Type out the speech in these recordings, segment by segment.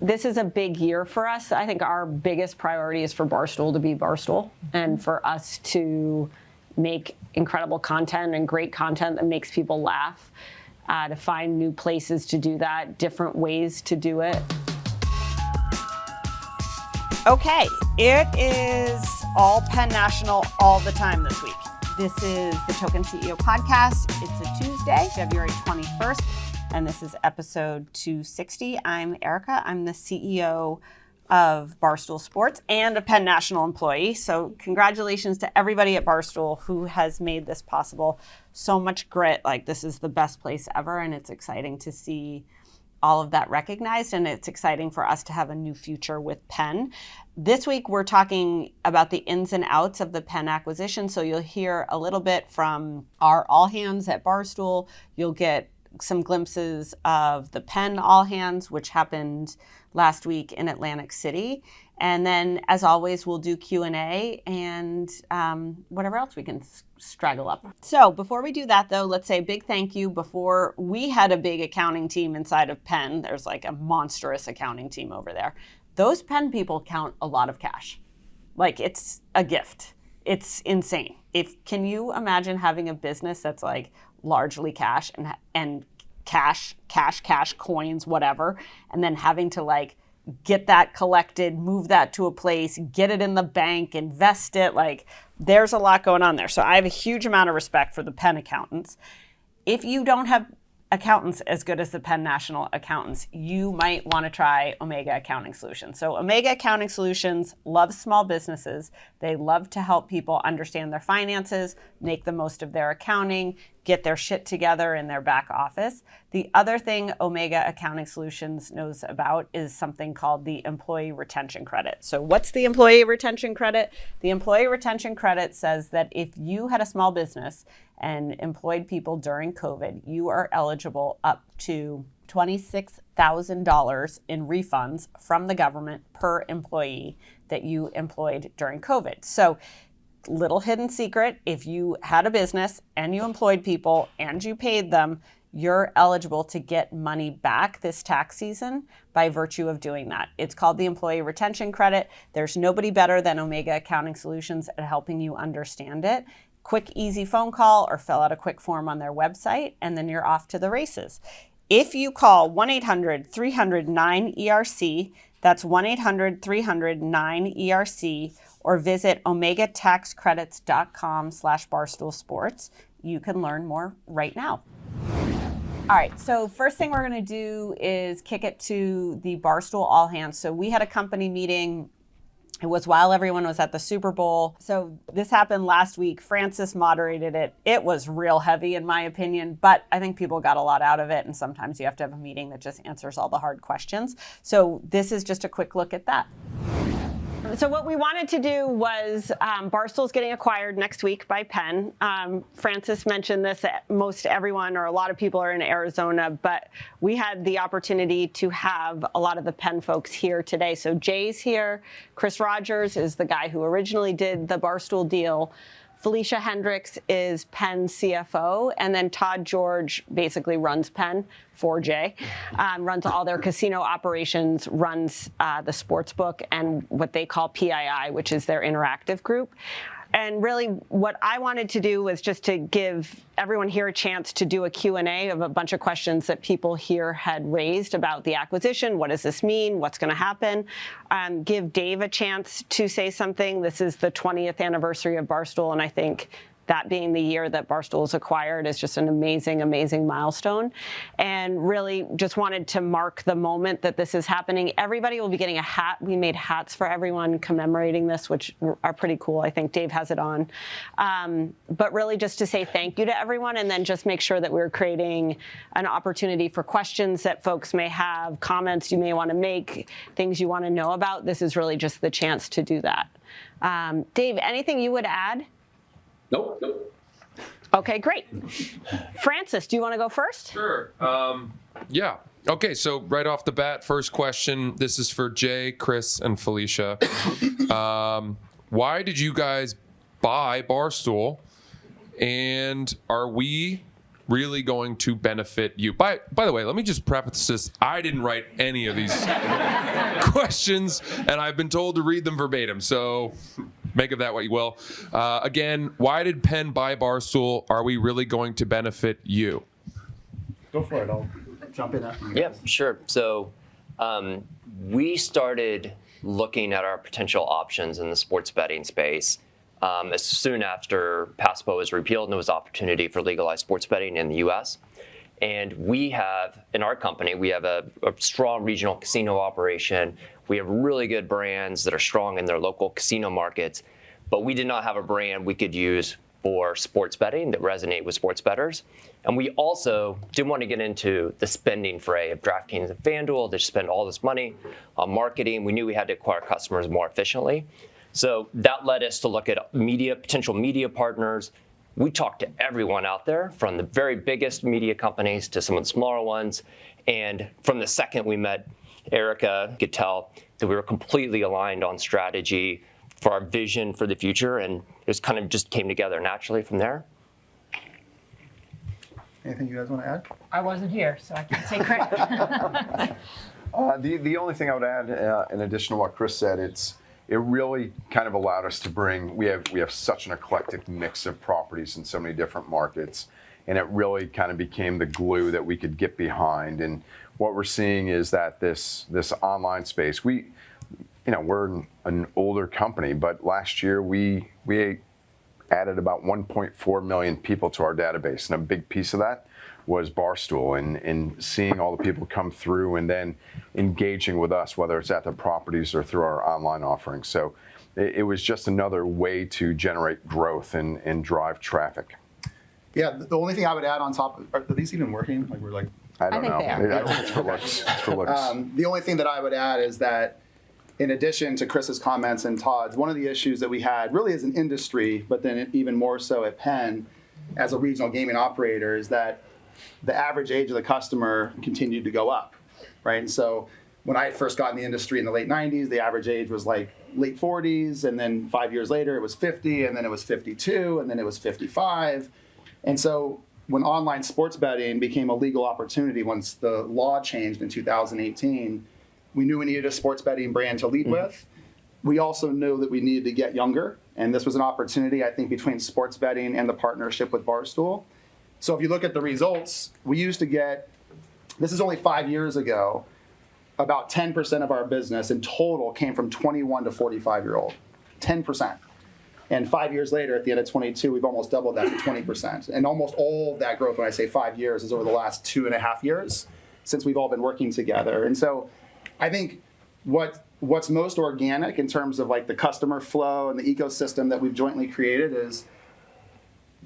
this is a big year for us. I think our biggest priority is for Barstool to be Barstool and for us to make incredible content and great content that makes people laugh, to find new places to do that, different ways to do it. Okay, it is all Penn National all the time this week. This is the Token CEO podcast. It's a Tuesday, February 21st, and this is episode 260. I'm Erika. I'm the CEO of Barstool Sports and a Penn National employee. So congratulations to everybody at Barstool who has made this possible. So much grit. Like, this is the best place ever, and it's exciting to see all of that recognized, and it's exciting for us to have a new future with Penn. This week, we're talking about the ins and outs of the Penn acquisition. So you'll hear a little bit from our all hands at Barstool. You'll get some glimpses of the Penn all hands, which happened last week in Atlantic City. And then, as always, we'll do Q&A and whatever else we can straggle up. So before we do that, though, let's say a big thank you. Before we had a big accounting team inside of Penn, there's like a monstrous accounting team over there. Those Penn people count a lot of cash. Like, it's a gift. It's insane. Can you imagine having a business that's like largely cash and cash, coins, whatever, and then having to like get that collected, move that to a place, get it in the bank, invest it. Like, there's a lot going on there. So I have a huge amount of respect for the Penn accountants. If you don't have accountants as good as the Penn National accountants, you might want to try Omega Accounting Solutions. So Omega Accounting Solutions loves small businesses. They love to help people understand their finances, make the most of their accounting, get their shit together in their back office. The other thing Omega Accounting Solutions knows about is something called the Employee Retention Credit. So what's the Employee Retention Credit? The Employee Retention Credit says that if you had a small business and employed people during COVID, you are eligible up to $26,000 in refunds from the government per employee that you employed during COVID. So, little hidden secret, if you had a business and you employed people and you paid them, you're eligible to get money back this tax season by virtue of doing that. It's called the Employee Retention Credit. There's nobody better than Omega Accounting Solutions at helping you understand it. Quick, easy phone call or fill out a quick form on their website, and then you're off to the races. If you call 1-800-300-9ERC, that's 1-800-300-9ERC, or visit omegataxcredits.com/barstoolsports, you can learn more right now. All right, so first thing we're going to do is kick it to the Barstool All Hands. So we had a company meeting. It was while everyone was at the Super Bowl. So this happened last week. Francis moderated it. It was real heavy, in my opinion, but I think people got a lot out of it. And sometimes you have to have a meeting that just answers all the hard questions. So this is just a quick look at that. So what we wanted to do was, Barstool's getting acquired next week by Penn. Francis mentioned this, most everyone or a lot of people are in Arizona, but we had the opportunity to have a lot of the Penn folks here today. So Jay's here. Chris Rogers is the guy who originally did the Barstool deal. Felicia Hendricks is Penn CFO, and then Todd George basically runs Penn for Jay, runs all their casino operations, runs the sports book and what they call PII, which is their interactive group. And really what I wanted to do was just to give everyone here a chance to do a Q&A of a bunch of questions that people here had raised about the acquisition. What does this mean? What's going to happen? Give Dave a chance to say something. This is the 20th anniversary of Barstool, and I think that being the year that Barstool was acquired is just an amazing, amazing milestone. And really just wanted to mark the moment that this is happening. Everybody will be getting a hat. We made hats for everyone commemorating this, which are pretty cool. I think Dave has it on. But really just to say thank you to everyone, and then just make sure that we're creating an opportunity for questions that folks may have, comments you may want to make, things you want to know about. This is really just the chance to do that. Dave, anything you would add? Nope. Okay, great. Francis, do you want to go first? Sure. Yeah. Okay, so right off the bat, first question. This is for Jay, Chris, and Felicia. Why did you guys buy Barstool? And are we really going to benefit you? By the way, let me just preface this. I didn't write any of these questions, and I've been told to read them verbatim. So make of that what you will. Again, why did Penn buy Barstool? Are we really going to benefit you? Go for it. I'll jump in after you. Yeah, sure. So we started looking at our potential options in the sports betting space as soon after PASPA was repealed and there was opportunity for legalized sports betting in the U.S. And we have, in our company, we have a strong regional casino operation. We have really good brands that are strong in their local casino markets, but we did not have a brand we could use for sports betting that resonate with sports bettors. And we also didn't want to get into the spending fray of DraftKings and FanDuel to spend all this money on marketing. We knew we had to acquire customers more efficiently. So that led us to look at potential media partners. We talked to everyone out there, from the very biggest media companies to some of the smaller ones. And from the second we met Erika, you could tell that we were completely aligned on strategy for our vision for the future. And it was kind of just came together naturally from there. Anything you guys want to add? I wasn't here, so I can't say credit. The only thing I would add, in addition to what Chris said, it really kind of allowed us to bring. We have such an eclectic mix of properties in so many different markets, and it really kind of became the glue that we could get behind. And what we're seeing is that this online space, we're an older company, but last year we added about 1.4 million people to our database, and a big piece of that was Barstool, and seeing all the people come through and then engaging with us, whether it's at the properties or through our online offerings. So it was just another way to generate growth and drive traffic. Yeah, the only thing I would add on top, are these even working? I don't think know. they are. I think it's for looks. It's for looks. The only thing that I would add is that in addition to Chris's comments and Todd's, one of the issues that we had really as an industry, but then even more so at Penn as a regional gaming operator, is that the average age of the customer continued to go up, right? And so when I first got in the industry in the late 90s, the average age was like late 40s, and then 5 years later it was 50, and then it was 52, and then it was 55. And so when online sports betting became a legal opportunity, once the law changed in 2018, we knew we needed a sports betting brand to lead with. We also knew that we needed to get younger, and this was an opportunity, I think, between sports betting and the partnership with Barstool. So if you look at the results, we used to get, this is only 5 years ago, about 10% of our business in total came from 21 to 45-year-old, 10%. And 5 years later, at the end of 22, we've almost doubled that to 20%. And almost all of that growth, when I say 5 years, is over the last 2.5 years since we've all been working together. And so I think what's most organic in terms of like the customer flow and the ecosystem that we've jointly created is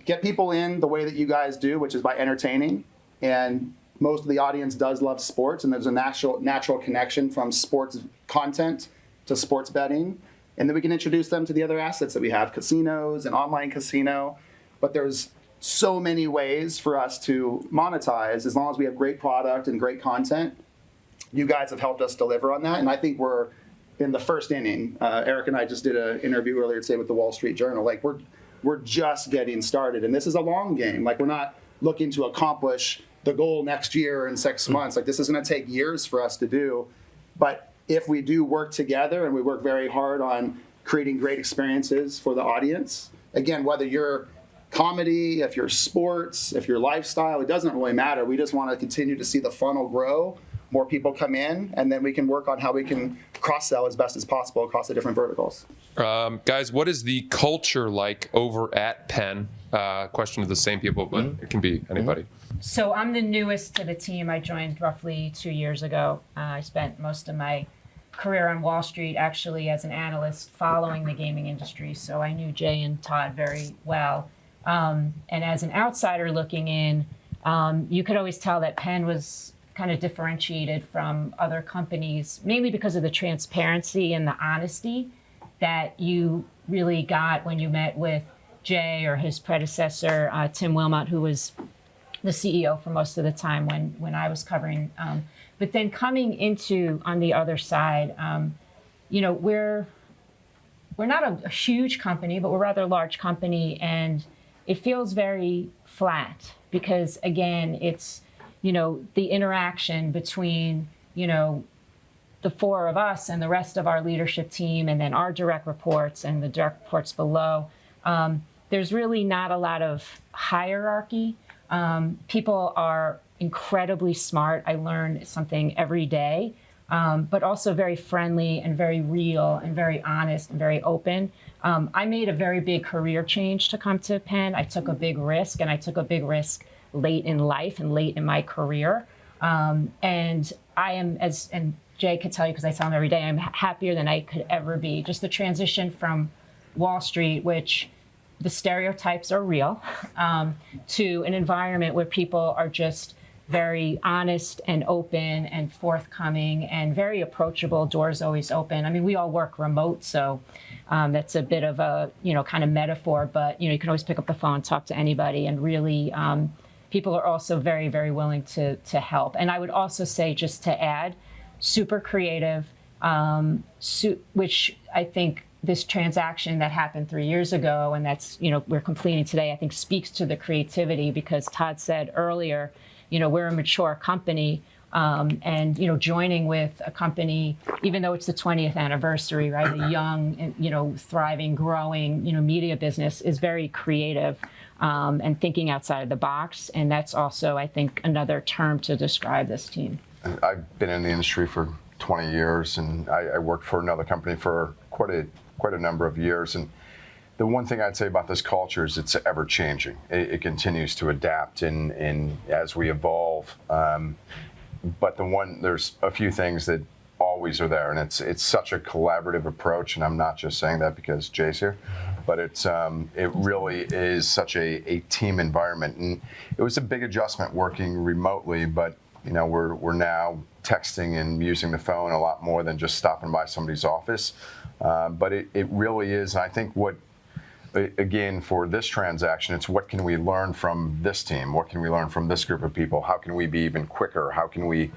get people in the way that you guys do, which is by entertaining. And most of the audience does love sports, and there's a natural connection from sports content to sports betting. And then we can introduce them to the other assets that we have, casinos and online casino. But there's so many ways for us to monetize as long as we have great product and great content. You guys have helped us deliver on that, and I think we're in the first inning. Eric and I just did an interview earlier today with the Wall Street Journal. Like we're just getting started, and this is a long game. Like we're not looking to accomplish the goal next year in 6 months. Like this is going to take years for us to do. But if we do work together and we work very hard on creating great experiences for the audience, again, whether you're comedy, if you're sports, if you're lifestyle, it doesn't really matter. We just want to continue to see the funnel grow, more people come in, and then we can work on how we can cross-sell as best as possible across the different verticals. Guys, what is the culture like over at Penn? Question to the same people, but it can be anybody. So I'm the newest to the team. I joined roughly 2 years ago. I spent most of my career on Wall Street actually as an analyst following the gaming industry. So I knew Jay and Todd very well. And as an outsider looking in, you could always tell that Penn was kind of differentiated from other companies, mainly because of the transparency and the honesty that you really got when you met with Jay or his predecessor, Tim Wilmot, who was the CEO for most of the time when I was covering. But then coming into on the other side, we're not a huge company, but we're a rather large company, and it feels very flat because, again, it's, the interaction between, the four of us and the rest of our leadership team, and then our direct reports and the direct reports below. There's really not a lot of hierarchy. People are incredibly smart. I learn something every day, but also very friendly and very real and very honest and very open. I made a very big career change to come to Penn. I took a big risk, and I took a big risk late in life and late in my career. And I am, and Jay could tell you because I tell him every day, I'm happier than I could ever be. Just the transition from Wall Street, which the stereotypes are real, to an environment where people are just very honest and open and forthcoming and very approachable, doors always open. I mean, we all work remote, so that's a bit of a, kind of metaphor, but, you can always pick up the phone, talk to anybody, and really, people are also very, very willing to help. And I would also say, just to add, super creative, which I think this transaction that happened 3 years ago, and that's, we're completing today, I think speaks to the creativity, because Todd said earlier, we're a mature company, and, joining with a company, even though it's the 20th anniversary, right, a young, thriving, growing, media business is very creative, and thinking outside of the box. And that's also, I think, another term to describe this team. I've been in the industry for 20 years, and I worked for another company for quite a number of years. And the one thing I'd say about this culture is it's ever changing. It continues to adapt and as we evolve. But there's a few things that always are there, and it's such a collaborative approach. And I'm not just saying that because Jay's here, but it really is such a team environment. And it was a big adjustment working remotely, but we're now texting and using the phone a lot more than just stopping by somebody's office. But it really is. I think again, for this transaction, it's what can we learn from this team? What can we learn from this group of people? How can we be even quicker? How can we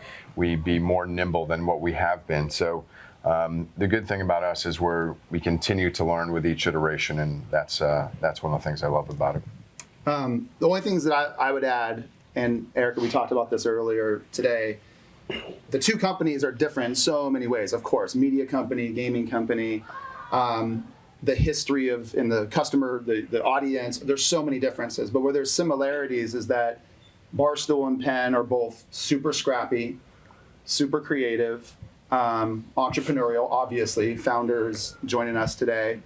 be more nimble than what we have been? So the good thing about us is we continue to learn with each iteration, and that's one of the things I love about it. The only things that I would add, and Erika, we talked about this earlier today, the two companies are different in so many ways. Of course, media company, gaming company, the history and the customer, the audience, there's so many differences. But where there's similarities is that Barstool and Penn are both super scrappy, super creative, entrepreneurial, obviously, founders joining us today,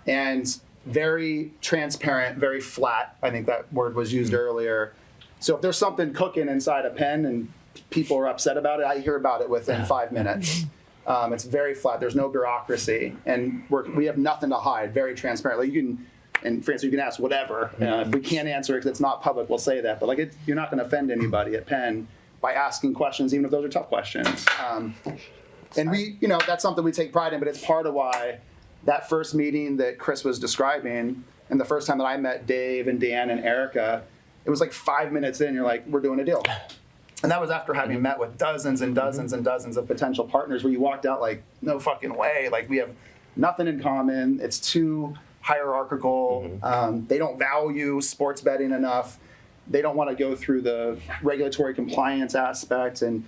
and very transparent, very flat. I think that word was used earlier. So if there's something cooking inside a Penn and people are upset about it, I hear about it within 5 minutes. It's very flat. There's no bureaucracy, and we have nothing to hide. Very transparent. Like and Francis, you can ask whatever. If we can't answer it because it's not public, we'll say that. But you're not going to offend anybody at Penn by asking questions, even if those are tough questions. And that's something we take pride in. But it's part of why that first meeting that Chris was describing, and the first time that I met Dave and Dan and Erika, it was like 5 minutes in. You're like, we're doing a deal. And that was after having met with dozens and dozens and dozens of potential partners, where you walked out like, no fucking way. Like, we have nothing in common. It's too hierarchical. They don't value sports betting enough. They don't want to go through the regulatory compliance aspect. And,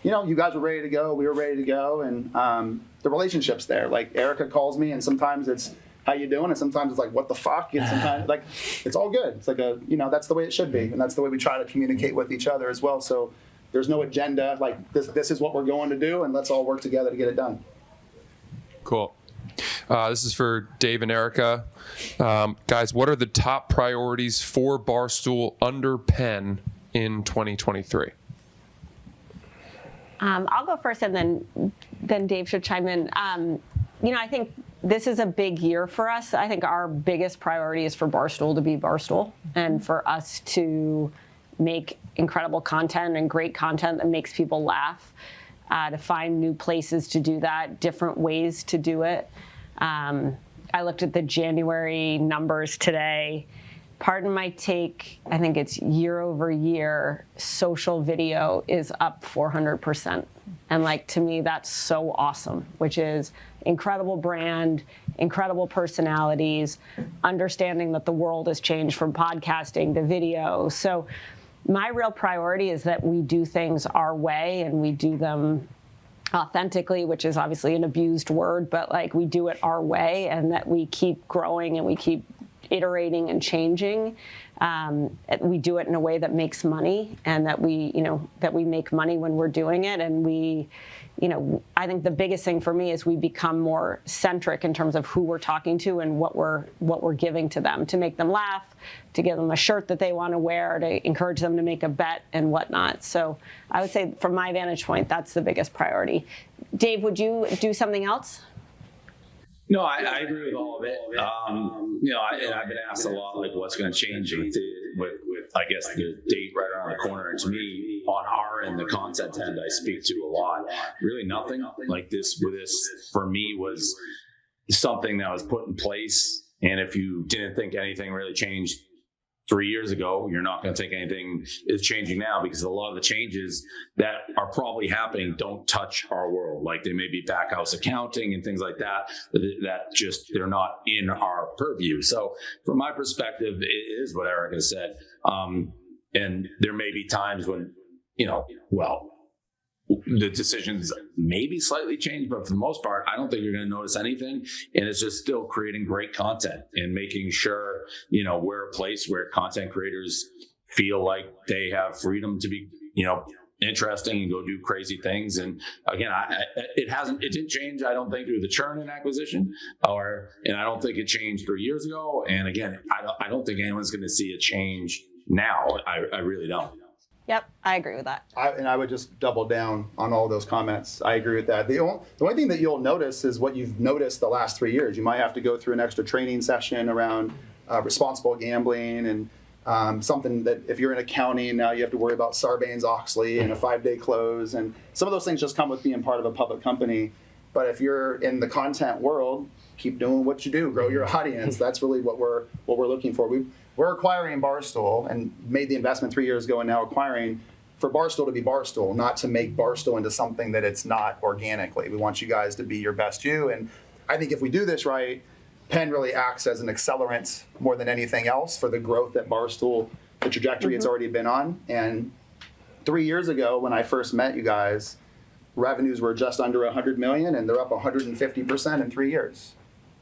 you guys were ready to go. We were ready to go. And the relationship's there. Like, Erika calls me, and sometimes it's, how you doing? And sometimes it's like, what the fuck? And sometimes it's all good. It's like that's the way it should be. And that's the way we try to communicate with each other as well. So there's no agenda. Like, this is what we're going to do, and let's all work together to get it done. Cool. This is for Dave and Erika. Guys, what are the top priorities for Barstool under Penn in 2023? I'll go first, and then Dave should chime in. I think this is a big year for us. I think our biggest priority is for Barstool to be Barstool, and for us to make incredible content and great content that makes people laugh, to find new places to do that, different ways to do it. I looked at the January numbers today, pardon my take, I think it's year over year, social video is up 400%. And like, to me, that's so awesome, which is incredible brand, incredible personalities, understanding that the world has changed from podcasting to video. So my real priority is that we do things our way and we do them authentically, which is obviously an abused word, but like we do it our way, and that we keep growing and we keep iterating and changing. We do it in a way that makes money, and that we make money when we're doing it. And I think the biggest thing for me is we become more centric in terms of who we're talking to and what we're giving to them, to make them laugh, to give them a shirt that they want to wear, to encourage them to make a bet and whatnot. So I would say from my vantage point, that's the biggest priority. Dave, would you do something else? No, I agree with all of it. And I've been asked a lot, like, what's going to change with, I guess, the date right around the corner. And to me, on our end, the content end, I speak to a lot. Really nothing like this. With this, for me, was something that was put in place. And if you didn't think anything really changed 3 years ago, you're not going to think anything is changing now, because a lot of the changes that are probably happening don't touch our world. Like, they may be back house accounting and things like that just, they're not in our purview. So from my perspective, it is what Erika said. And there may be times when, the decisions maybe slightly change, but for the most part, I don't think you're going to notice anything. And it's just still creating great content and making sure, we're a place where content creators feel like they have freedom to be, interesting and go do crazy things. And again, it didn't change, I don't think, through the churn and acquisition, and I don't think it changed 3 years ago. And again, I don't think anyone's going to see a change now. I really don't. Yep, I agree with that. I would just double down on all those comments. I agree with that. The only thing that you'll notice is what you've noticed the last 3 years. You might have to go through an extra training session around responsible gambling, and something that if you're in accounting now, you have to worry about Sarbanes-Oxley and a 5-day close. And some of those things just come with being part of a public company. But if you're in the content world, keep doing what you do, grow your audience. That's really what we're looking for. We're acquiring Barstool and made the investment 3 years ago, and now acquiring for Barstool to be Barstool, not to make Barstool into something that it's not organically. We want you guys to be your best you. And I think if we do this right, Penn really acts as an accelerant more than anything else for the growth that Barstool, the trajectory it's already been on. And 3 years ago, when I first met you guys, revenues were just under 100 million, and they're up 150% in 3 years.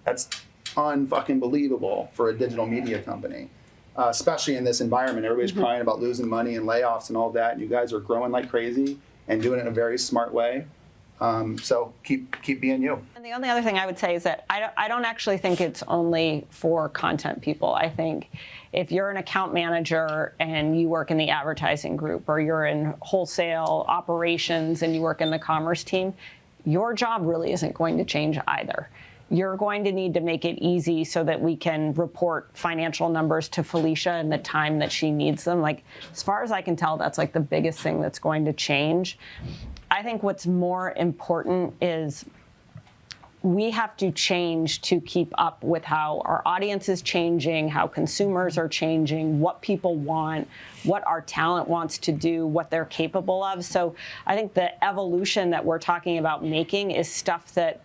That's unfucking believable for a digital media company. Especially in this environment. Everybody's crying about losing money and layoffs and all that. And you guys are growing like crazy and doing it in a very smart way. So keep being you. And the only other thing I would say is that I don't actually think it's only for content people. I think if you're an account manager and you work in the advertising group, or you're in wholesale operations and you work in the commerce team, your job really isn't going to change either. You're going to need to make it easy so that we can report financial numbers to Felicia in the time that she needs them. Like, as far as I can tell, that's like the biggest thing that's going to change. I think what's more important is we have to change to keep up with how our audience is changing, how consumers are changing, what people want, what our talent wants to do, what they're capable of. So I think the evolution that we're talking about making is stuff that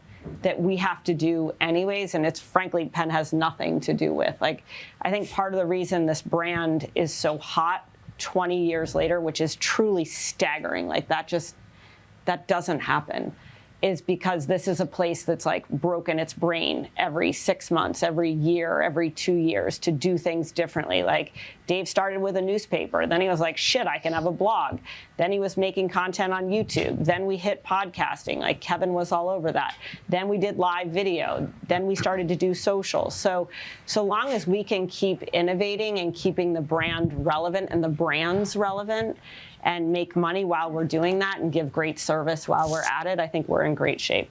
we have to do anyways, and it's frankly Penn has nothing to do with. Like, I think part of the reason this brand is so hot 20 years later, which is truly staggering, like that doesn't happen, is because this is a place that's like broken its brain every 6 months, every year, every 2 years to do things differently. Like, Dave started with a newspaper. Then he was like, shit, I can have a blog. Then he was making content on YouTube. Then we hit podcasting. Like, Kevin was all over that. Then we did live video. Then we started to do social. So long as we can keep innovating and keeping the brand relevant and the brands relevant and make money while we're doing that and give great service while we're at it, I think we're in great shape.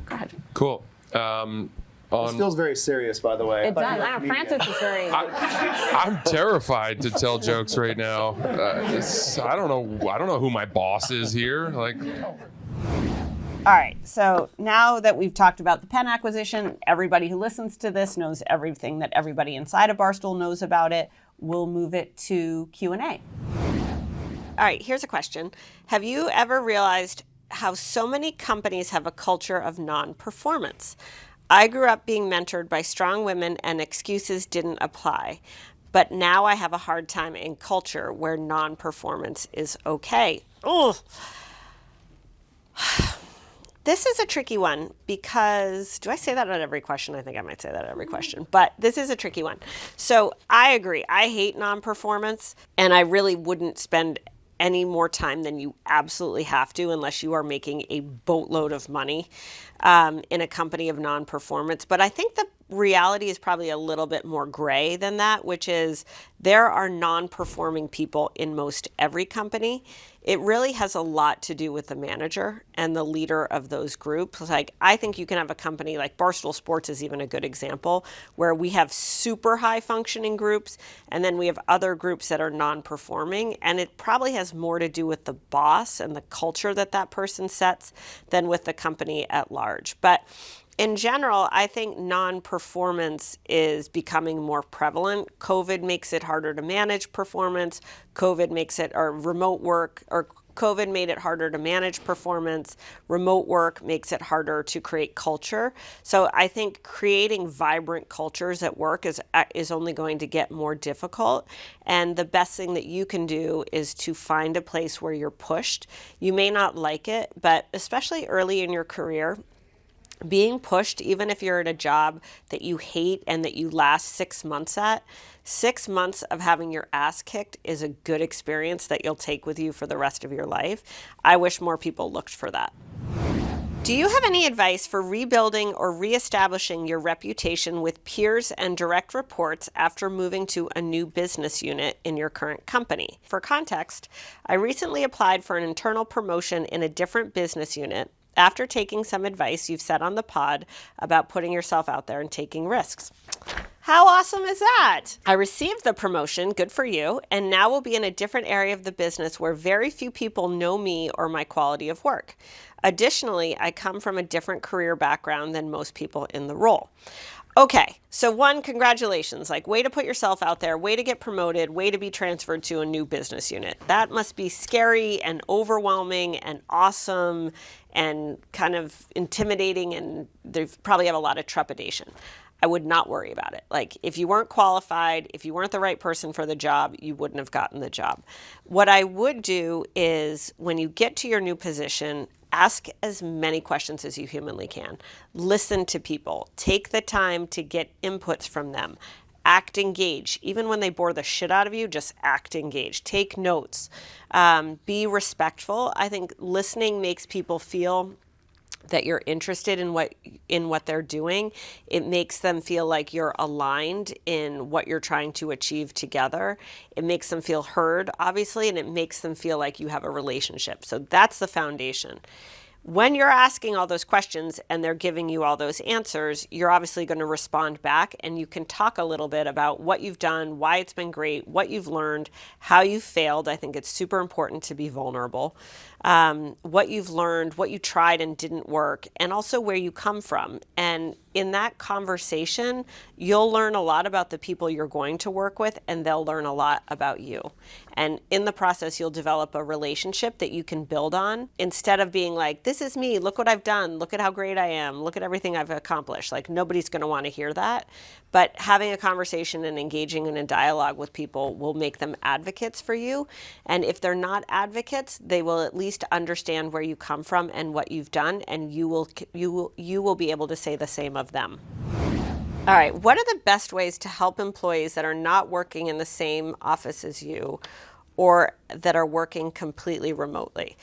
Go ahead. Cool. This feels very serious, by the way. It does. I know, Francis is very... I'm terrified to tell jokes right now. I don't know who my boss is here. Like, All right, so now that we've talked about the Penn acquisition, everybody who listens to this knows everything that everybody inside of Barstool knows about it. We'll move it to Q&A. All right, here's a question. Have you ever realized how so many companies have a culture of non-performance? I grew up being mentored by strong women and excuses didn't apply. But now I have a hard time in culture where non-performance is okay. Ugh. This is a tricky one because, do I say that on every question? I think I might say that on every question, but this is a tricky one. So I agree. I hate non-performance, and I really wouldn't spend any more time than you absolutely have to unless you are making a boatload of money in a company of non-performance. But I think the reality is probably a little bit more gray than that, which is there are non-performing people in most every company. It really has a lot to do with the manager and the leader of those groups. Like, I think you can have a company like Barstool Sports is even a good example, where we have super high functioning groups and then we have other groups that are non-performing. And it probably has more to do with the boss and the culture that that person sets than with the company at large. But in general, I think non-performance is becoming more prevalent. COVID makes it harder to manage performance. COVID made it harder to manage performance. Remote work makes it harder to create culture. So I think creating vibrant cultures at work is only going to get more difficult. And the best thing that you can do is to find a place where you're pushed. You may not like it, but especially early in your career, being pushed, even if you're at a job that you hate and that you last 6 months at, 6 months of having your ass kicked is a good experience that you'll take with you for the rest of your life. I wish more people looked for that. Do you have any advice for rebuilding or reestablishing your reputation with peers and direct reports after moving to a new business unit in your current company? For context, I recently applied for an internal promotion in a different business unit after taking some advice you've said on the pod about putting yourself out there and taking risks. How awesome is that? I received the promotion, good for you, and now will be in a different area of the business where very few people know me or my quality of work. Additionally, I come from a different career background than most people in the role. Okay, so one, congratulations, like way to put yourself out there, way to get promoted, way to be transferred to a new business unit. That must be scary and overwhelming and awesome and kind of intimidating, and they probably have a lot of trepidation. I would not worry about it. Like, if you weren't qualified, if you weren't the right person for the job, you wouldn't have gotten the job. What I would do is when you get to your new position, ask as many questions as you humanly can. Listen to people. Take the time to get inputs from them. Act engaged. Even when they bore the shit out of you, just act engaged. Take notes. Be respectful. I think listening makes people feel that you're interested in what they're doing. It makes them feel like you're aligned in what you're trying to achieve together. It makes them feel heard, obviously, and it makes them feel like you have a relationship. So that's the foundation. When you're asking all those questions and they're giving you all those answers, you're obviously going to respond back, and you can talk a little bit about what you've done, why it's been great, what you've learned, how you failed. I think it's super important to be vulnerable. What you've learned, what you tried and didn't work, and also where you come from. And in that conversation, you'll learn a lot about the people you're going to work with, and they'll learn a lot about you. And in the process, you'll develop a relationship that you can build on, instead of being like, this is me, look what I've done, look at how great I am, look at everything I've accomplished. Like, nobody's going to want to hear that. But having a conversation and engaging in a dialogue with people will make them advocates for you. And if they're not advocates, they will at least understand where you come from and what you've done, and you will be able to say the same of them. All right, what are the best ways to help employees that are not working in the same office as you or that are working completely remotely?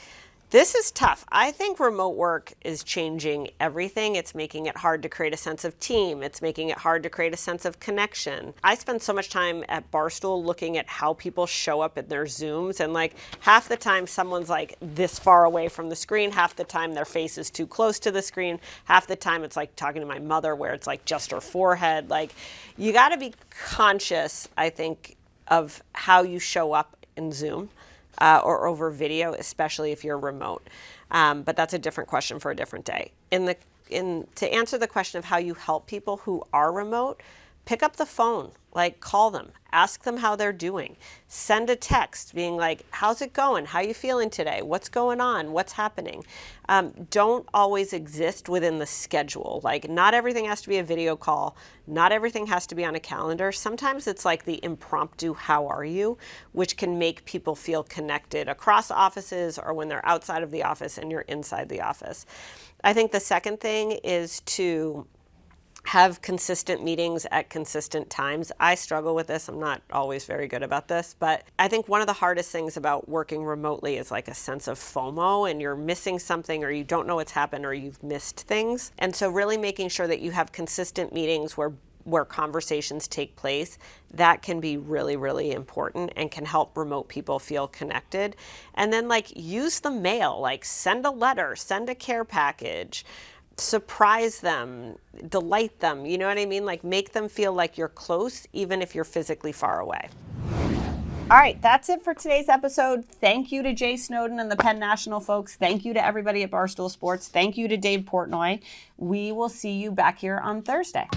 This is tough. I think remote work is changing everything. It's making it hard to create a sense of team. It's making it hard to create a sense of connection. I spend so much time at Barstool looking at how people show up in their Zooms, and like half the time someone's like this far away from the screen, half the time their face is too close to the screen, half the time it's like talking to my mother where it's like just her forehead. Like, you got to be conscious, I think, of how you show up in Zoom. Or over video, especially if you're remote. But that's a different question for a different day. To answer the question of how you help people who are remote, pick up the phone, like call them, ask them how they're doing, send a text being like, how's it going? How you feeling today? What's going on? What's happening? Don't always exist within the schedule. Like not everything has to be a video call. Not everything has to be on a calendar. Sometimes it's like the impromptu, how are you, which can make people feel connected across offices or when they're outside of the office and you're inside the office. I think the second thing is to have consistent meetings at consistent times. I struggle with this. I'm not always very good about this, but I think one of the hardest things about working remotely is like a sense of FOMO, and you're missing something or you don't know what's happened or you've missed things. And so really making sure that you have consistent meetings where conversations take place, that can be really, really important and can help remote people feel connected. And then like use the mail, like send a letter, send a care package, surprise them, delight them, you know what I mean? Like make them feel like you're close, even if you're physically far away. All right, that's it for today's episode. Thank you to Jay Snowden and the Penn National folks. Thank you to everybody at Barstool Sports. Thank you to Dave Portnoy. We will see you back here on Thursday.